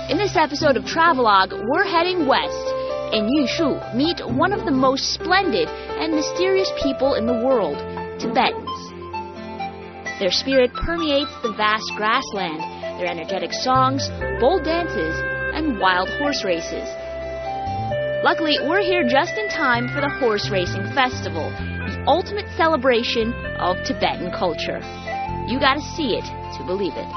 In this episode of Travelogue, we're heading west. In Yushu, meet one of the most splendid and mysterious people in the world, Tibetans. Their spirit permeates the vast grassland, their energetic songs, bold dances, and wild horse races. Luckily, we're here just in time for the horse racing festival, the ultimate celebration of Tibetan culture. You gotta see it to believe it.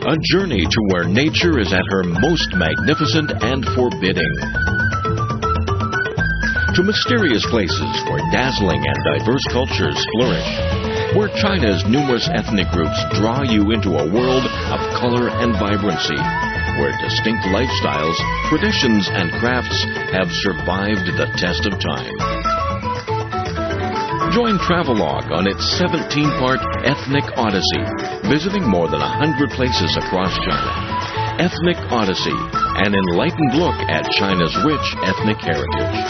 A journey to where nature is at her most magnificent and forbidding. To mysterious places where dazzling and diverse cultures flourish. Where China's numerous ethnic groups draw you into a world of color and vibrancy. Where distinct lifestyles, traditions, and crafts have survived the test of time. Join Travelogue on its 17-part Ethnic Odyssey, visiting more than 100 places across China. Ethnic Odyssey, an enlightened look at China's rich ethnic heritage.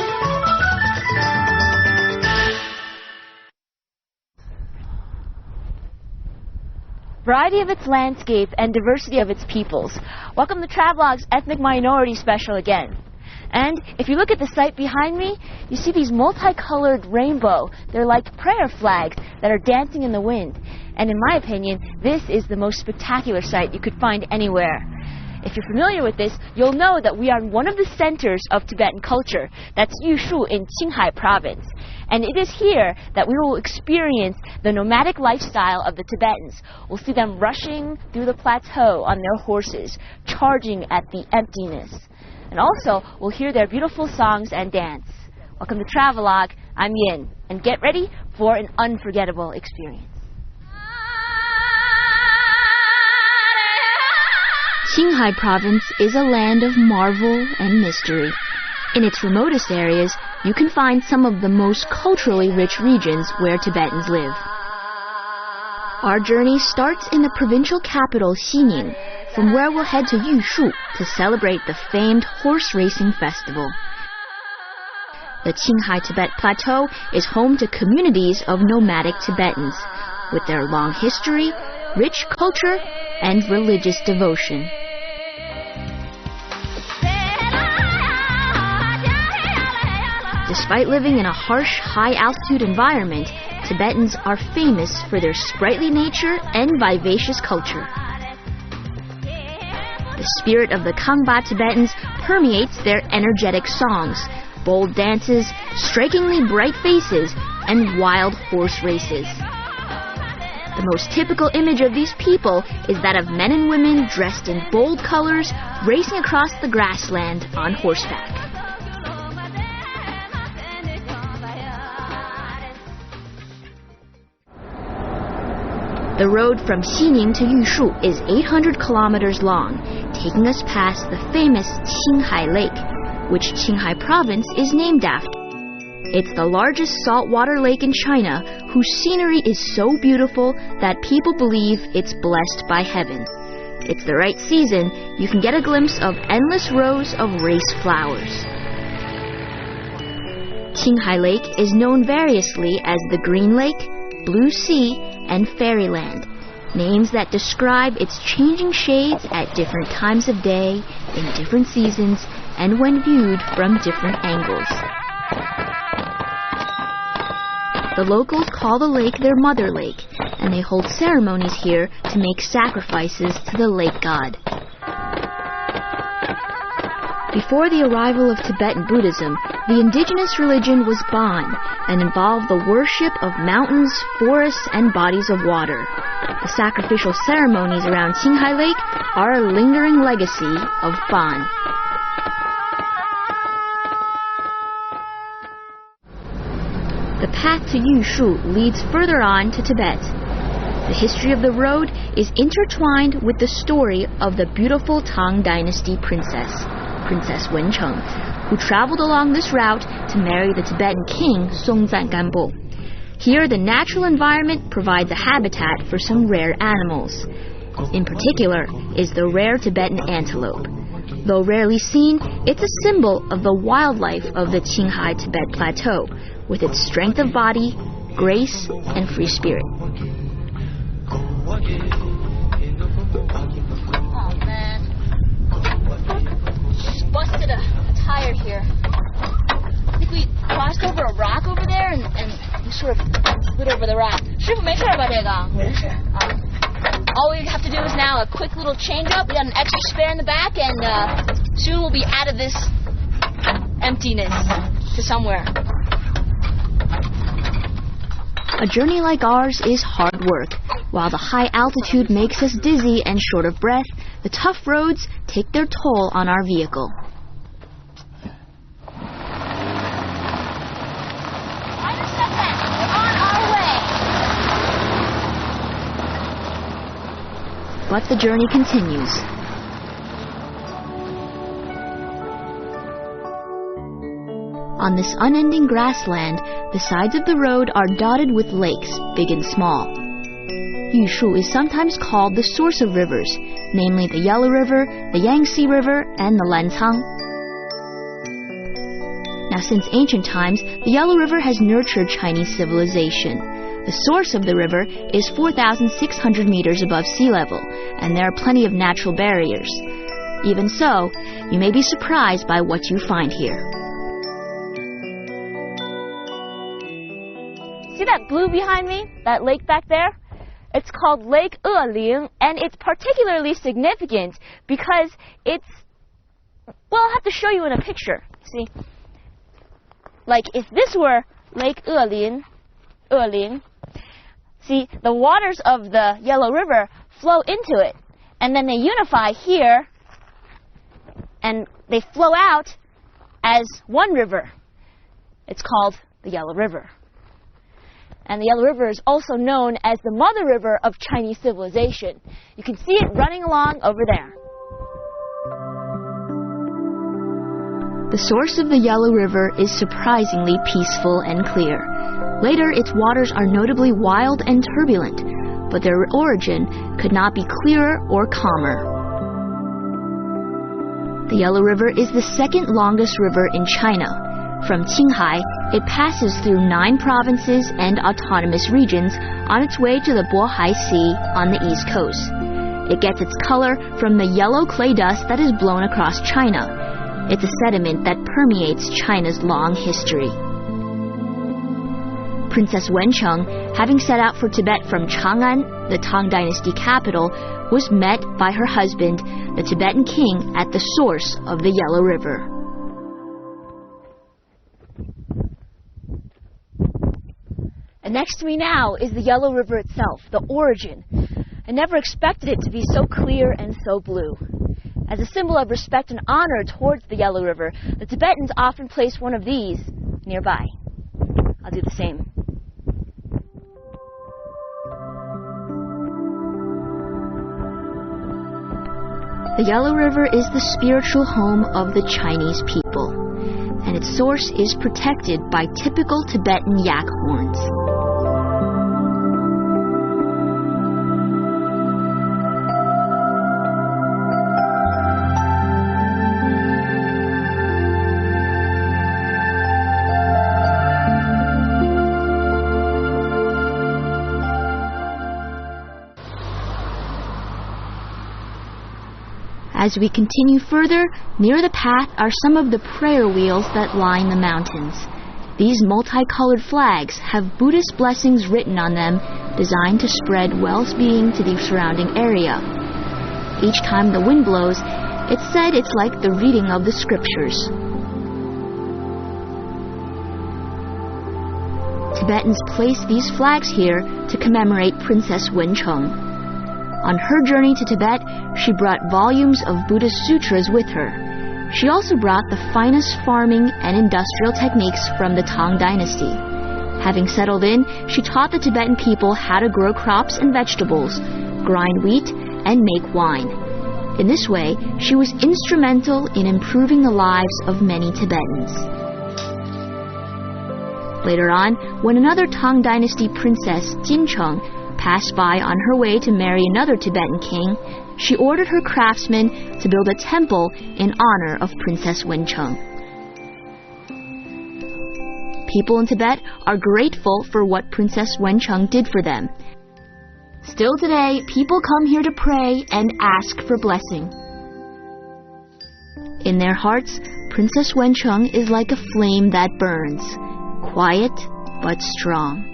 Variety of its landscape and diversity of its peoples. Welcome to Travelogue's Ethnic Minority Special again. And if you look at the site behind me, you see these multicolored rainbow. They're like prayer flags that are dancing in the wind. And in my opinion, this is the most spectacular sight you could find anywhere. If you're familiar with this, you'll know that we are in one of the centers of Tibetan culture. That's Yushu in Qinghai province. And it is here that we will experience the nomadic lifestyle of the Tibetans. We'll see them rushing through the plateau on their horses, charging at the emptiness. And also, we'll hear their beautiful songs and dance. Welcome to Travelogue. I'm Yin. And get ready for an unforgettable experience. Qinghai province is a land of marvel and mystery. In its remotest areas, you can find some of the most culturally rich regions where Tibetans live. Our journey starts in the provincial capital Xining, from where we'll head to Yushu to celebrate the famed horse racing festival. The Qinghai Tibet Plateau is home to communities of nomadic Tibetans, with their long history, rich culture, and religious devotion. Despite living in a harsh, high-altitude environment, Tibetans are famous for their sprightly nature and vivacious culture. The spirit of the Kangba Tibetans permeates their energetic songs, bold dances, strikingly bright faces, and wild horse races. The most typical image of these people is that of men and women dressed in bold colors, racing across the grassland on horseback. The road from Xining to Yushu is 800 kilometers long, taking us past the famous Qinghai Lake, which Qinghai province is named after. It's the largest saltwater lake in China, whose scenery is so beautiful that people believe it's blessed by heaven. It's the right season, you can get a glimpse of endless rows of race flowers. Qinghai Lake is known variously as the Green Lake, Blue Sea, and Fairyland, names that describe its changing shades at different times of day, in different seasons, and when viewed from different angles. The locals call the lake their mother lake, and they hold ceremonies here to make sacrifices to the lake god. Before the arrival of Tibetan Buddhism, the indigenous religion was Bon and involved the worship of mountains, forests, and bodies of water. The sacrificial ceremonies around Qinghai Lake are a lingering legacy of Bon. The path to Yushu leads further on to Tibet. The history of the road is intertwined with the story of the beautiful Tang Dynasty princess. Princess Wencheng, who traveled along this route to marry the Tibetan king Songtsen Gampo. Here, the natural environment provides a habitat for some rare animals. In particular is the rare Tibetan antelope. Though rarely seen, it's a symbol of the wildlife of the Qinghai Tibet Plateau, with its strength of body, grace, and free spirit. Oh man, busted a tire here. I think we crossed over a rock over there and we sort of slid over the rock. 师傅没事吧这个？没事。All we have to do is now a quick little change up. We got an extra spare in the back, and soon we'll be out of this emptiness to somewhere. A journey like ours is hard work. While the high altitude makes us dizzy and short of breath, the tough roads take their toll on our vehicle. But the journey continues. On this unending grassland, the sides of the road are dotted with lakes, big and small. Yushu is sometimes called the source of rivers, namely the Yellow River, the Yangtze River, and the Lancang. Now, since ancient times, the Yellow River has nurtured Chinese civilization. The source of the river is 4,600 meters above sea level, and there are plenty of natural barriers. Even so, you may be surprised by what you find here. See that blue behind me? That lake back there? It's called Lake Eling, and it's particularly significant because it's... Well, I'll have to show you in a picture. See? Like, if this were Lake Eling, see, the waters of the Yellow River flow into it, and then they unify here, and they flow out as one river. It's called the Yellow River. And the Yellow River is also known as the mother river of Chinese civilization. You can see it running along over there. The source of the Yellow River is surprisingly peaceful and clear. Later, its waters are notably wild and turbulent, but their origin could not be clearer or calmer. The Yellow River is the second longest river in China. From Qinghai, it passes through 9 provinces and autonomous regions on its way to the Bohai Sea on the east coast. It gets its color from the yellow clay dust that is blown across China. It's a sediment that permeates China's long history. Princess Wencheng, having set out for Tibet from Chang'an, the Tang Dynasty capital, was met by her husband, the Tibetan king, at the source of the Yellow River. And next to me now is the Yellow River itself, the origin. I never expected it to be so clear and so blue. As a symbol of respect and honor towards the Yellow River, the Tibetans often place one of these nearby. I'll do the same. The Yellow River is the spiritual home of the Chinese people, and its source is protected by typical Tibetan yak horns. As we continue further, near the path are some of the prayer wheels that line the mountains. These multicolored flags have Buddhist blessings written on them, designed to spread well-being to the surrounding area. Each time the wind blows, it's said it's like the reading of the scriptures. Tibetans place these flags here to commemorate Princess Wencheng. On her journey to Tibet, she brought volumes of Buddhist sutras with her. She also brought the finest farming and industrial techniques from the Tang Dynasty. Having settled in, she taught the Tibetan people how to grow crops and vegetables, grind wheat, and make wine. In this way, she was instrumental in improving the lives of many Tibetans. Later on, when another Tang Dynasty princess, Jincheng, passed by on her way to marry another Tibetan king, she ordered her craftsmen to build a temple in honor of Princess Wencheng. People in Tibet are grateful for what Princess Wencheng did for them. Still today, people come here to pray and ask for blessing. In their hearts, Princess Wencheng is like a flame that burns, quiet but strong.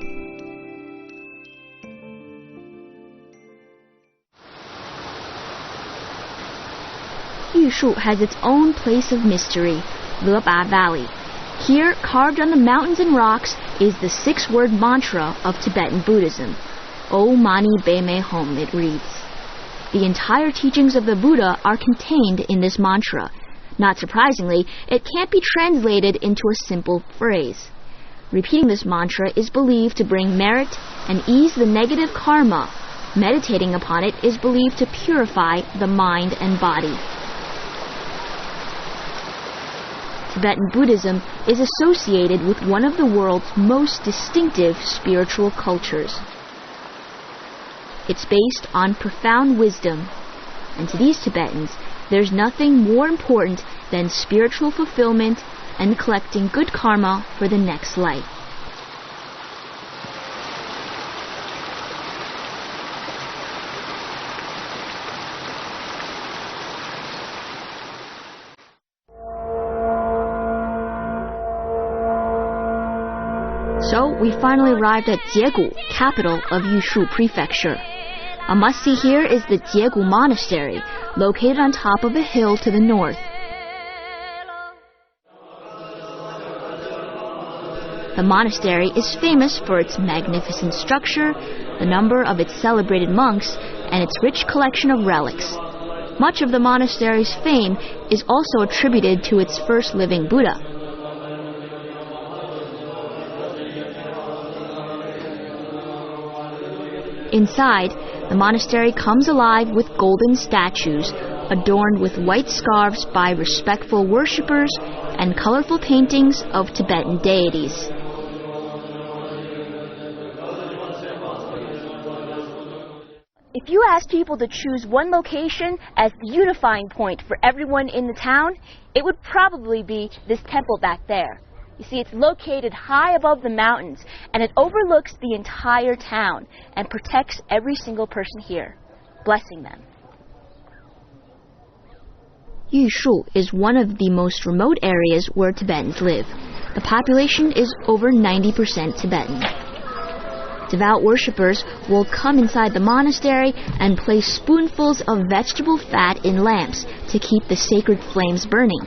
Yushu has its own place of mystery, Leba Valley. Here, carved on the mountains and rocks, is the 6-word mantra of Tibetan Buddhism. O Mani Padme Hum, it reads. The entire teachings of the Buddha are contained in this mantra. Not surprisingly, it can't be translated into a simple phrase. Repeating this mantra is believed to bring merit and ease the negative karma. Meditating upon it is believed to purify the mind and body. Tibetan Buddhism is associated with one of the world's most distinctive spiritual cultures. It's based on profound wisdom, and to these Tibetans, there's nothing more important than spiritual fulfillment and collecting good karma for the next life. So we finally arrived at Jiegu, capital of Yushu Prefecture. A must-see here is the Jiegu Monastery, located on top of a hill to the north. The monastery is famous for its magnificent structure, the number of its celebrated monks, and its rich collection of relics. Much of the monastery's fame is also attributed to its first living Buddha. Inside, the monastery comes alive with golden statues, adorned with white scarves by respectful worshippers and colorful paintings of Tibetan deities. If you asked people to choose one location as the unifying point for everyone in the town, it would probably be this temple back there. You see, it's located high above the mountains, and it overlooks the entire town and protects every single person here, blessing them. Yushu is one of the most remote areas where Tibetans live. The population is over 90% Tibetan. Devout worshippers will come inside the monastery and place spoonfuls of vegetable fat in lamps to keep the sacred flames burning.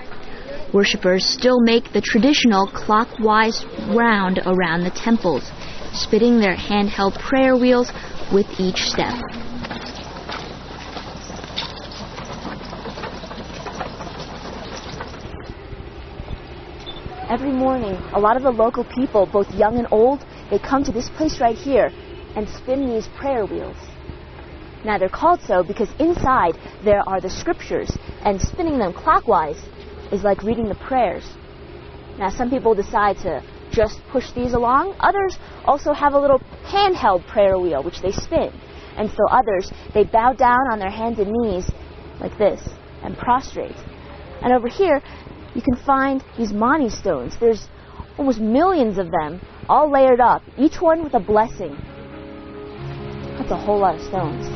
Worshippers still make the traditional clockwise round around the temples, spinning their handheld prayer wheels with each step. Every morning, a lot of the local people, both young and old, they come to this place right here and spin these prayer wheels. Now they're called so because inside there are the scriptures, and spinning them clockwise is like reading the prayers. Now some people decide to just push these along. Others also have a little handheld prayer wheel which they spin. And so others, they bow down on their hands and knees like this and prostrate. And over here you can find these mani stones. There's almost millions of them, all layered up, each one with a blessing. That's a whole lot of stones.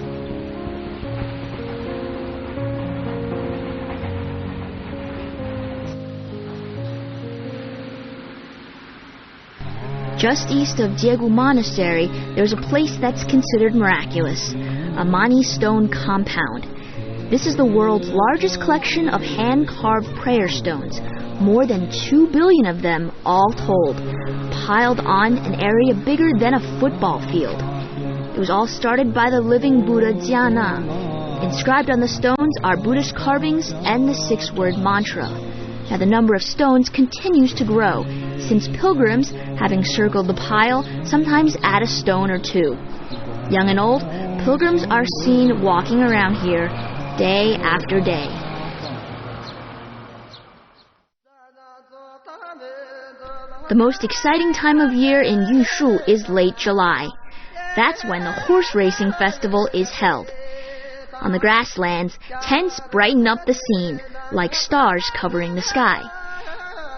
Just east of Jiegu Monastery, there's a place that's considered miraculous, a Mani stone compound. This is the world's largest collection of hand-carved prayer stones, more than 2 billion of them all told, piled on an area bigger than a football field. It was all started by the living Buddha Dhyana. Inscribed on the stones are Buddhist carvings and the 6-word mantra. Now the number of stones continues to grow, since pilgrims, having circled the pile, sometimes add a stone or two. Young and old, pilgrims are seen walking around here, day after day. The most exciting time of year in Yushu is late July. That's when the horse racing festival is held. On the grasslands, tents brighten up the scene, like stars covering the sky.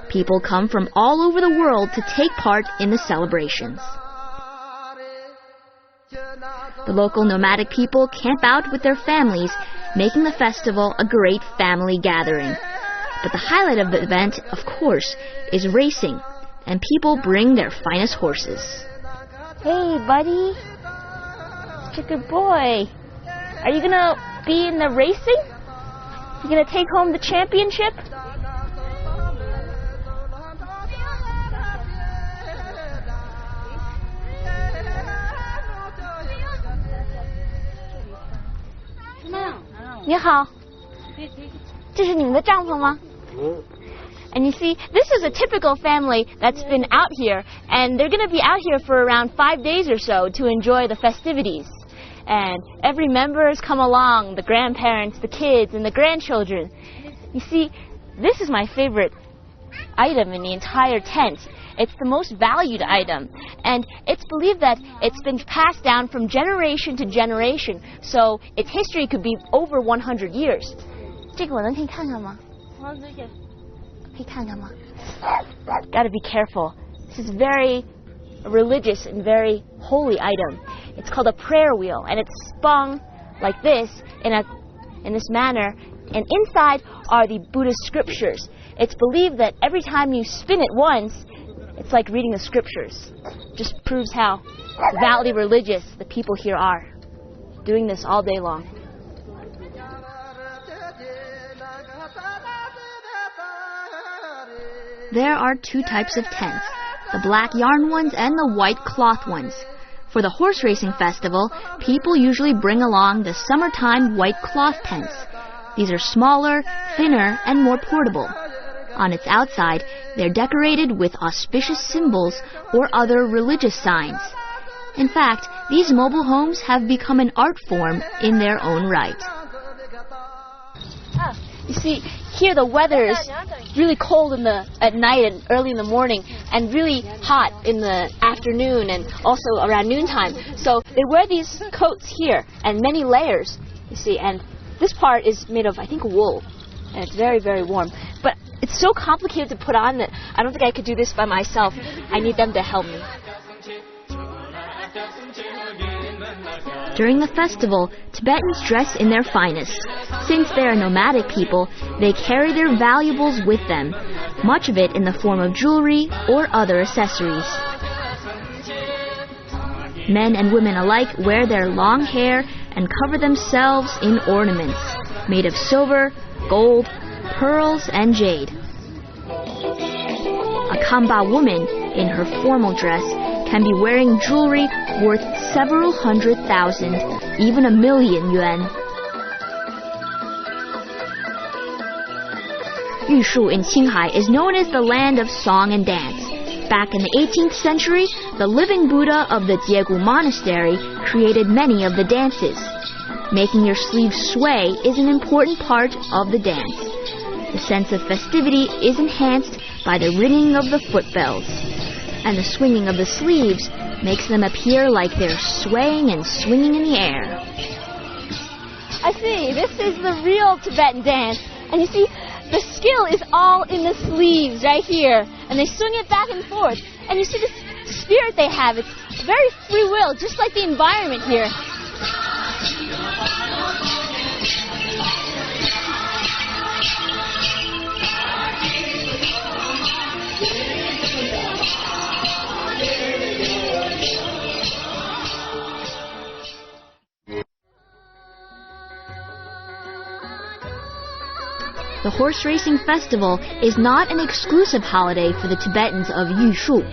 People come from all over the world to take part in the celebrations. The local nomadic people camp out with their families, making the festival a great family gathering. But the highlight of the event, of course, is racing, and people bring their finest horses. Hey, buddy. Such a good boy. Are you gonna be in the racing? You gonna take home the championship? You好. 这是你们的帐篷吗? And you see, this is a typical family that's been out here, and they're going to be out here for around 5 days or so to enjoy the festivities. And every member has come along, the grandparents, the kids, and the grandchildren. You see, this is my favorite item in the entire tent. It's the most valued item, and it's believed that it's been passed down from generation to generation, so its history could be over 100 years. 这个我能可以看看吗? 可以看看吗? Gotta be careful. This is very religious and very holy item. It's called a prayer wheel, and it's spun like this in this manner, and inside are the Buddhist scriptures. It's believed that every time you spin it once, it's like reading the scriptures. Just proves how devoutly religious the people here are, doing this all day long. There are two types of tents, the black yarn ones and the white cloth ones. For the horse racing festival, people usually bring along the summertime white cloth tents. These are smaller, thinner, and more portable. On its outside, they're decorated with auspicious symbols or other religious signs. In fact, these mobile homes have become an art form in their own right. You see, here the weather is really cold at night and early in the morning, and really hot in the afternoon and also around noontime. So they wear these coats here, and many layers, you see, and this part is made of, I think, wool, and it's very, very warm. But it's so complicated to put on that I don't think I could do this by myself. I need them to help me. During the festival, Tibetans dress in their finest. Since they are nomadic people, they carry their valuables with them, much of it in the form of jewelry or other accessories. Men and women alike wear their long hair and cover themselves in ornaments made of silver, gold, pearls, and jade. A Kamba woman, in her formal dress, can be wearing jewelry worth several 100,000, even 1,000,000 yuan. Yushu in Qinghai is known as the land of song and dance. Back in the 18th century, the living Buddha of the Jiegu Monastery created many of the dances. Making your sleeves sway is an important part of the dance. The sense of festivity is enhanced by the ringing of the foot bells, and the swinging of the sleeves makes them appear like they're swaying and swinging in the air. I see, this is the real Tibetan dance, and you see, the skill is all in the sleeves right here, and they swing it back and forth, and you see the spirit they have. It's very free will, just like the environment here. The horse racing festival is not an exclusive holiday for the Tibetans of Yushu.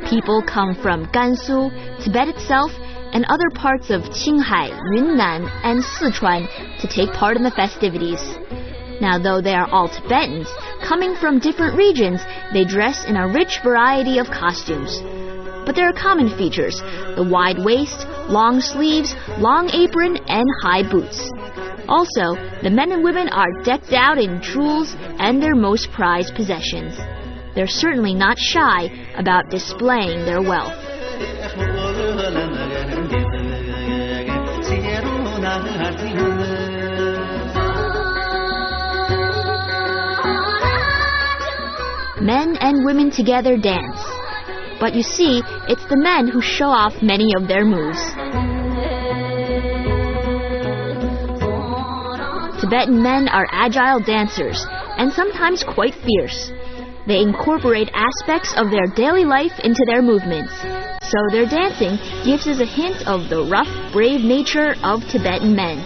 People come from Gansu, Tibet itself, and other parts of Qinghai, Yunnan, and Sichuan to take part in the festivities. Now, though they are all Tibetans, coming from different regions, they dress in a rich variety of costumes. But there are common features: the wide waist, long sleeves, long apron, and high boots. Also, the men and women are decked out in jewels and their most prized possessions. They're certainly not shy about displaying their wealth. Men and women together dance. But you see, it's the men who show off many of their moves. Tibetan men are agile dancers and sometimes quite fierce. They incorporate aspects of their daily life into their movements. So their dancing gives us a hint of the rough, brave nature of Tibetan men.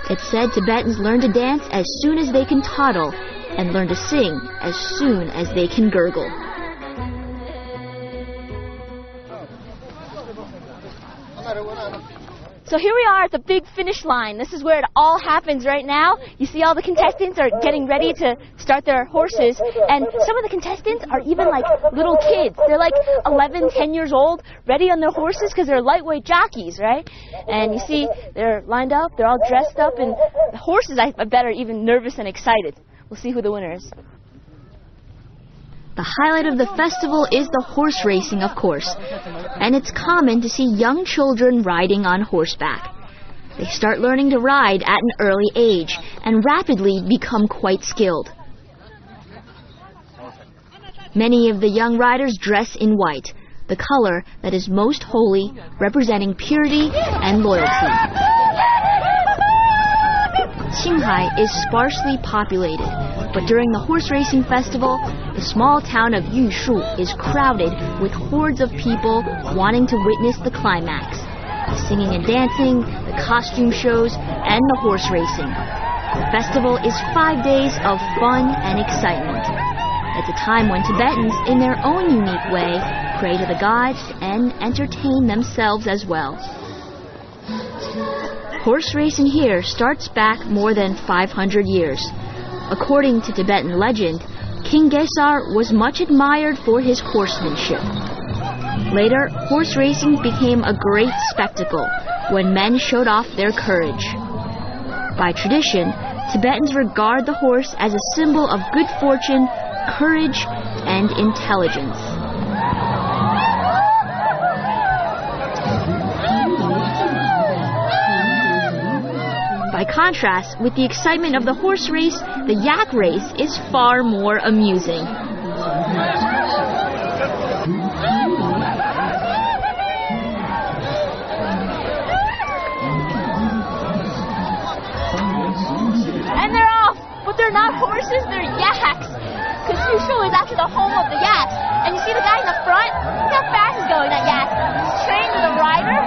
It's said Tibetans learn to dance as soon as they can toddle and learn to sing as soon as they can gurgle. So here we are at the big finish line. This is where it all happens right now. You see all the contestants are getting ready to start their horses, and some of the contestants are even like little kids. They're like 11, 10 years old, ready on their horses because they're lightweight jockeys, right? And you see they're lined up, they're all dressed up, and the horses, I bet, are even nervous and excited. We'll see who the winner is. The highlight of the festival is the horse racing, of course, and it's common to see young children riding on horseback. They start learning to ride at an early age and rapidly become quite skilled. Many of the young riders dress in white, the color that is most holy, representing purity and loyalty. Qinghai is sparsely populated, but during the horse racing festival, the small town of Yushu is crowded with hordes of people wanting to witness the climax. The singing and dancing, the costume shows, and the horse racing. The festival is 5 days of fun and excitement. It's a time when Tibetans, in their own unique way, pray to the gods and entertain themselves as well. Horse racing here starts back more than 500 years. According to Tibetan legend, King Gesar was much admired for his horsemanship. Later, horse racing became a great spectacle when men showed off their courage. By tradition, Tibetans regard the horse as a symbol of good fortune, courage, and intelligence. By contrast, with the excitement of the horse race, the yak race is far more amusing. And they're off, but they're not horses, they're yaks. Because Yushu is actually the home of the yaks. And you see the guy in the front? Look how fast he's going, that yak. He's trained with a rider.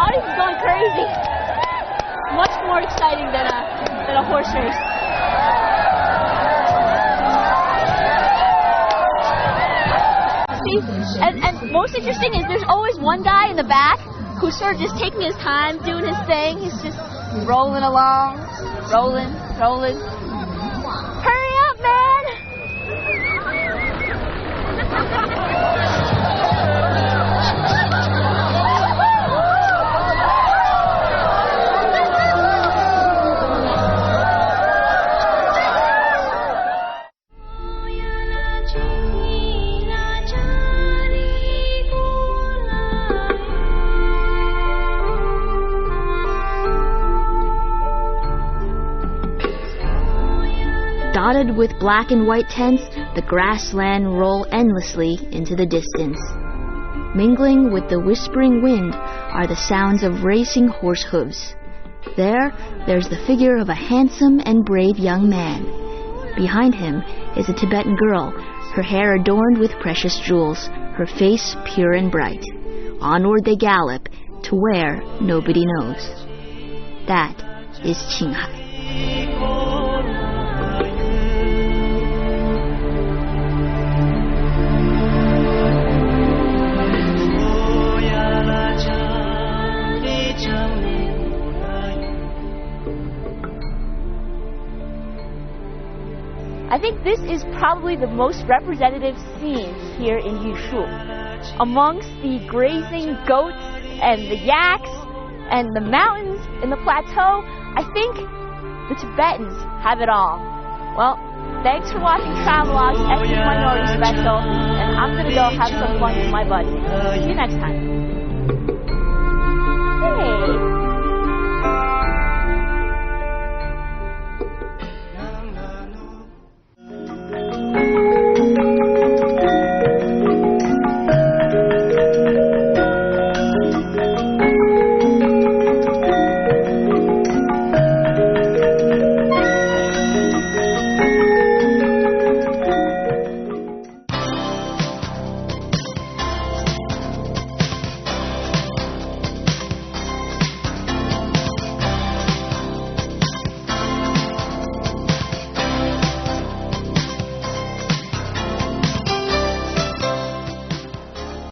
Is going crazy. Much more exciting than a horse race. See, and most interesting is there's always one guy in the back who's sort of just taking his time, doing his thing. He's just rolling along, rolling. Hurry up, man! Dotted with black and white tents, the grassland roll endlessly into the distance. Mingling with the whispering wind are the sounds of racing horse hooves. There's the figure of a handsome and brave young man. Behind him is a Tibetan girl, her hair adorned with precious jewels, her face pure and bright. Onward they gallop to where nobody knows. That is Qinghai. I think this is probably the most representative scene here in Yushu. Amongst the grazing goats and the yaks and the mountains in the plateau, I think the Tibetans have it all. Well, thanks for watching Travelogue's Ethnic Minority Special, and I'm going to go have some fun with my buddies. See you next time. Hey!